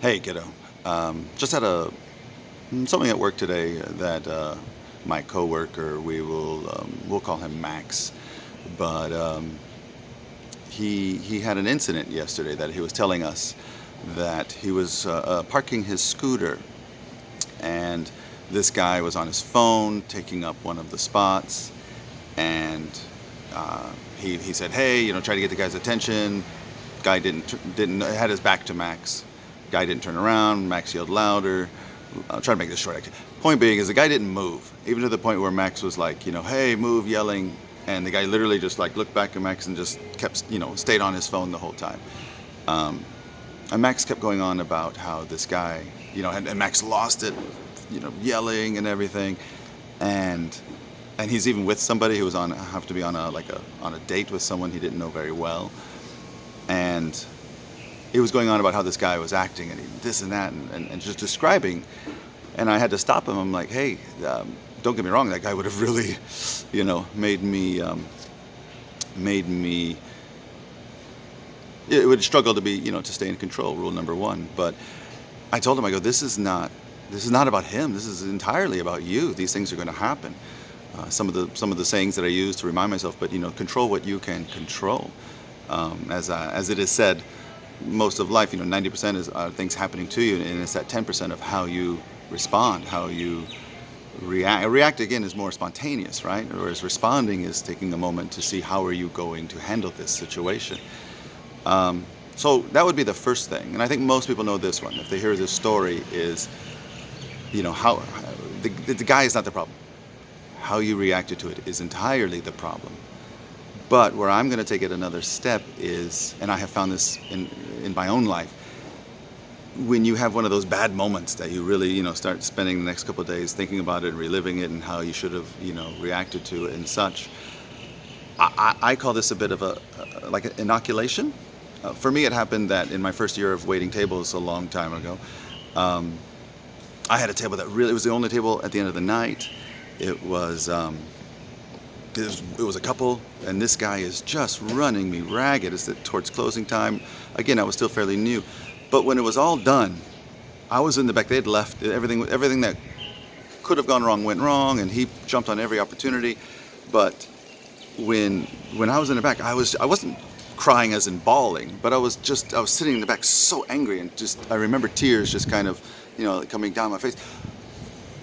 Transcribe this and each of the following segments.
Hey, kiddo. Just had something at work today that my coworker, we'll call him Max, but he had an incident yesterday that he was telling us that he was parking his scooter, and this guy was on his phone taking up one of the spots, and he said, "Hey, try to get the guy's attention." Guy didn't had his back to Max. Guy didn't turn around. Max yelled louder. I'll try to make this short. Actually, point being is the guy didn't move, even to the point where Max was like, "Hey, move," yelling, and the guy literally just like looked back at Max and just kept, stayed on his phone the whole time. Um, and Max kept going on about how this guy, and Max lost it, yelling and everything, and he's even with somebody who was have to be on a date with someone he didn't know very well, and he was going on about how this guy was acting and this and that and just describing, and I had to stop him. I'm like, hey, don't get me wrong, that guy would have really, made me, it would struggle to be, to stay in control, rule number one. But I told him, I go, this is not about him. This is entirely about you. These things are going to happen. Some of the sayings that I use to remind myself, but control what you can control. As it is said, most of life, 90% is things happening to you, and it's that 10% of how you respond, how you react. React again is more spontaneous, right? Whereas responding is taking a moment to see how are you going to handle this situation. So that would be the first thing, and I think most people know this one. If they hear this story, is how the guy is not the problem. How you reacted to it is entirely the problem. But where I'm going to take it another step is, and I have found this in my own life, when you have one of those bad moments that you really, start spending the next couple of days thinking about it and reliving it and how you should have, reacted to it and such. I call this a bit of like an inoculation. For me, it happened that in my first year of waiting tables a long time ago, I had a table that really, it was the only table at the end of the night. It was a couple, and this guy is just running me ragged as towards closing time. Again, I was still fairly new, but when it was all done, I was in the back. They had left. Everything that could have gone wrong went wrong, and he jumped on every opportunity. But when I was in the back, I wasn't crying as in bawling, but I was sitting in the back so angry, and I remember tears just kind of coming down my face.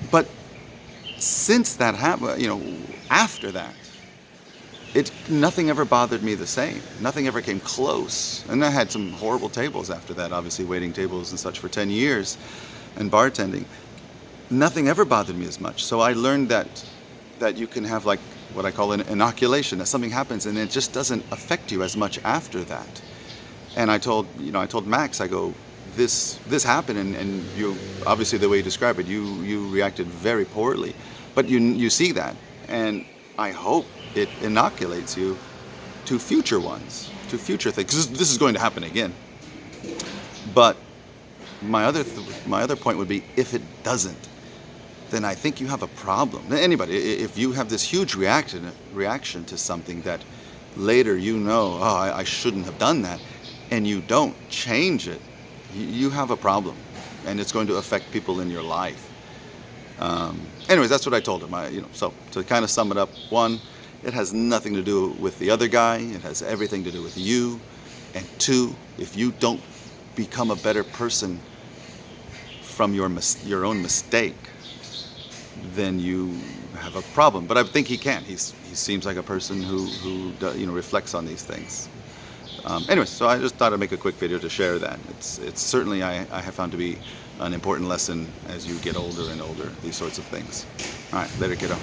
But since that happened, after that, nothing ever bothered me the same. Nothing ever came close. And I had some horrible tables after that, obviously waiting tables and such for 10 years and bartending. Nothing ever bothered me as much. So I learned that you can have like what I call an inoculation, that something happens and it just doesn't affect you as much after that. And I told Max, I go, this happened, and you, obviously the way you describe it, you reacted very poorly, but you see that, and I hope it inoculates you to future ones, to future things. 'Cause this is going to happen again. But my other point would be, if it doesn't, then I think you have a problem. Anybody, if you have this huge reaction to something that later oh, I shouldn't have done that, and you don't change it, you have a problem, and it's going to affect people in your life. Anyways, that's what I told him. So to kind of sum it up, one, it has nothing to do with the other guy. It has everything to do with you. And two, if you don't become a better person from your own mistake, then you have a problem. But I think he can. He seems like a person who reflects on these things. Anyways, so I just thought I'd make a quick video to share that. It's certainly, I have found to be an important lesson as you get older and older, these sorts of things. All right, later, kiddo.